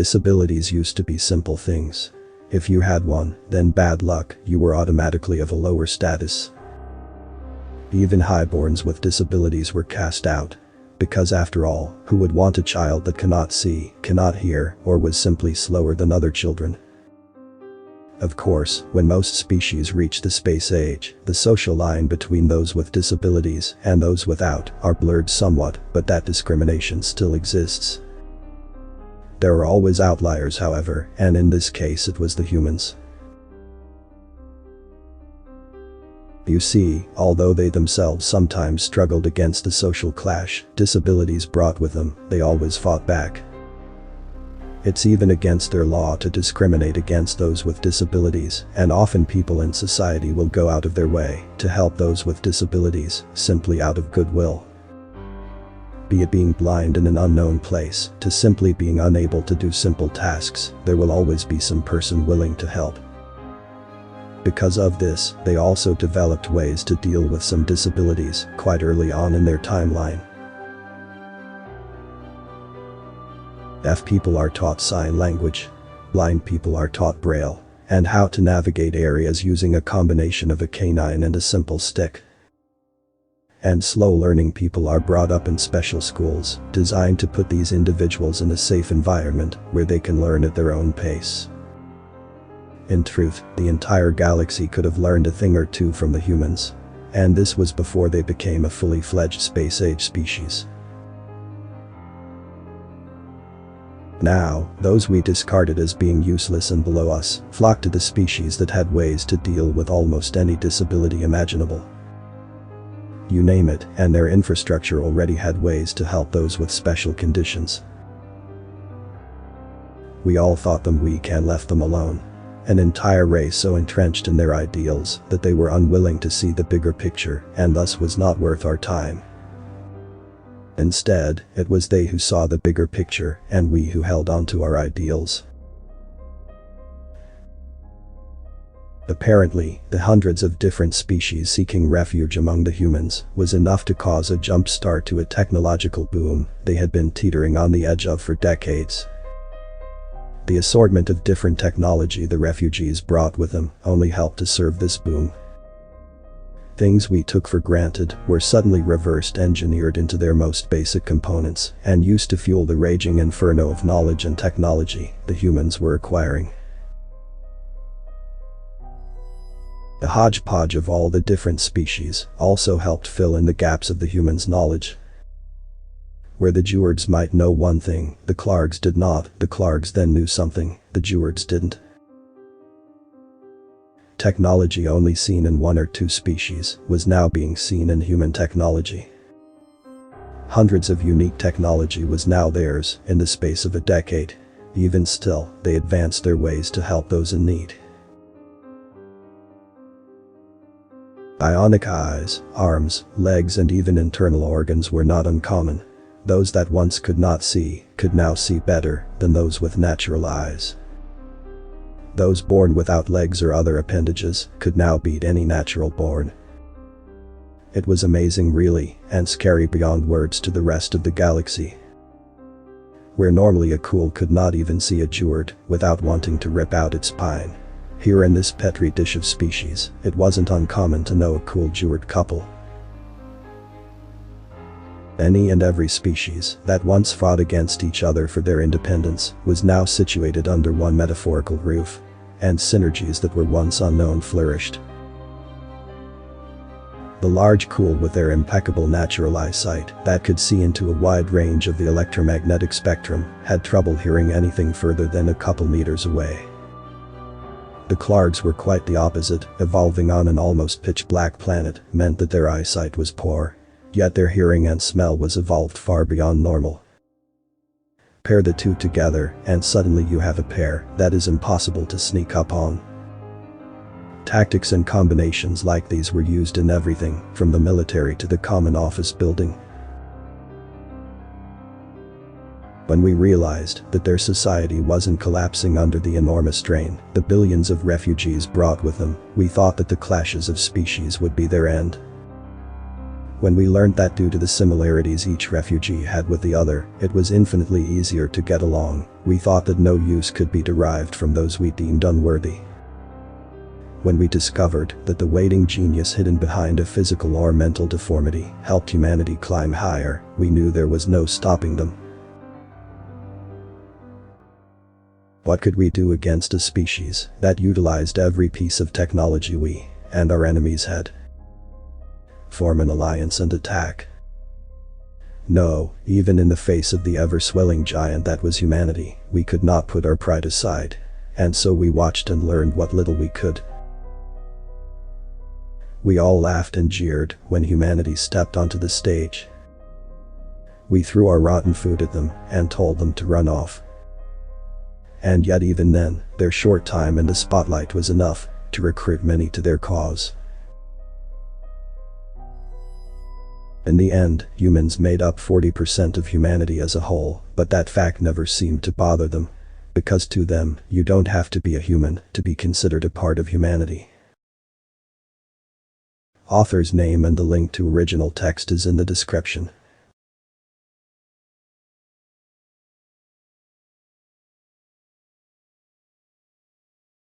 Disabilities used to be simple things. If you had one, then bad luck, you were automatically of a lower status. Even highborns with disabilities were cast out. Because after all, who would want a child that cannot see, cannot hear, or was simply slower than other children? Of course, when most species reach the space age, the social line between those with disabilities and those without are blurred somewhat, but that discrimination still exists. There are always outliers, however, and in this case it was the humans. You see, although they themselves sometimes struggled against the social clash disabilities brought with them, they always fought back. It's even against their law to discriminate against those with disabilities, and often people in society will go out of their way to help those with disabilities, simply out of goodwill. Be it being blind in an unknown place, to simply being unable to do simple tasks, there will always be some person willing to help. Because of this, they also developed ways to deal with some disabilities quite early on in their timeline. Deaf people are taught sign language. Blind people are taught braille and how to navigate areas using a combination of a canine and a simple stick. And slow learning people are brought up in special schools designed to put these individuals in a safe environment where they can learn at their own pace. In truth, the entire galaxy could have learned a thing or two from the humans. And this was before they became a fully fledged space-age species. Now, those we discarded as being useless and below us flocked to the species that had ways to deal with almost any disability imaginable. You name it, and their infrastructure already had ways to help those with special conditions. We all thought them weak and left them alone. An entire race so entrenched in their ideals that they were unwilling to see the bigger picture and thus was not worth our time. Instead, it was they who saw the bigger picture and we who held on to our ideals. Apparently, the hundreds of different species seeking refuge among the humans was enough to cause a jump start to a technological boom they had been teetering on the edge of for decades. The assortment of different technology the refugees brought with them only helped to serve this boom. Things we took for granted were suddenly reversed engineered into their most basic components and used to fuel the raging inferno of knowledge and technology the humans were acquiring. The hodgepodge of all the different species also helped fill in the gaps of the humans' knowledge. Where the Geords might know one thing, the Clargs did not. The Clargs then knew something the Geords didn't. Technology only seen in one or two species was now being seen in human technology. Hundreds of unique technology was now theirs in the space of a decade. Even still, they advanced their ways to help those in need. Bionic eyes, arms, legs and even internal organs were not uncommon. Those that once could not see could now see better than those with natural eyes. Those born without legs or other appendages could now beat any natural born. It was amazing really, and scary beyond words to the rest of the galaxy. Where normally a Cool could not even see a Jeward without wanting to rip out its spine. Here in this petri dish of species, it wasn't uncommon to know a Cool Jeward couple. Any and every species that once fought against each other for their independence was now situated under one metaphorical roof, and synergies that were once unknown flourished. The large Cool with their impeccable natural eyesight that could see into a wide range of the electromagnetic spectrum had trouble hearing anything further than a couple meters away. The Clargs were quite the opposite. Evolving on an almost pitch-black planet meant that their eyesight was poor. Yet their hearing and smell was evolved far beyond normal. Pair the two together and suddenly you have a pair that is impossible to sneak up on. Tactics and combinations like these were used in everything from the military to the common office building. When we realized that their society wasn't collapsing under the enormous strain the billions of refugees brought with them, we thought that the clashes of species would be their end. When we learned that due to the similarities each refugee had with the other, it was infinitely easier to get along, we thought that no use could be derived from those we deemed unworthy. When we discovered that the waiting genius hidden behind a physical or mental deformity helped humanity climb higher, we knew there was no stopping them. What could we do against a species that utilized every piece of technology we and our enemies had? Form an alliance and attack? No, even in the face of the ever-swelling giant that was humanity, we could not put our pride aside, and so we watched and learned what little we could. We all laughed and jeered when humanity stepped onto the stage. We threw our rotten food at them and told them to run off. And yet even then, their short time in the spotlight was enough to recruit many to their cause. In the end, humans made up 40% of humanity as a whole, but that fact never seemed to bother them, because to them, you don't have to be a human to be considered a part of humanity. Author's name and the link to original text is in the description.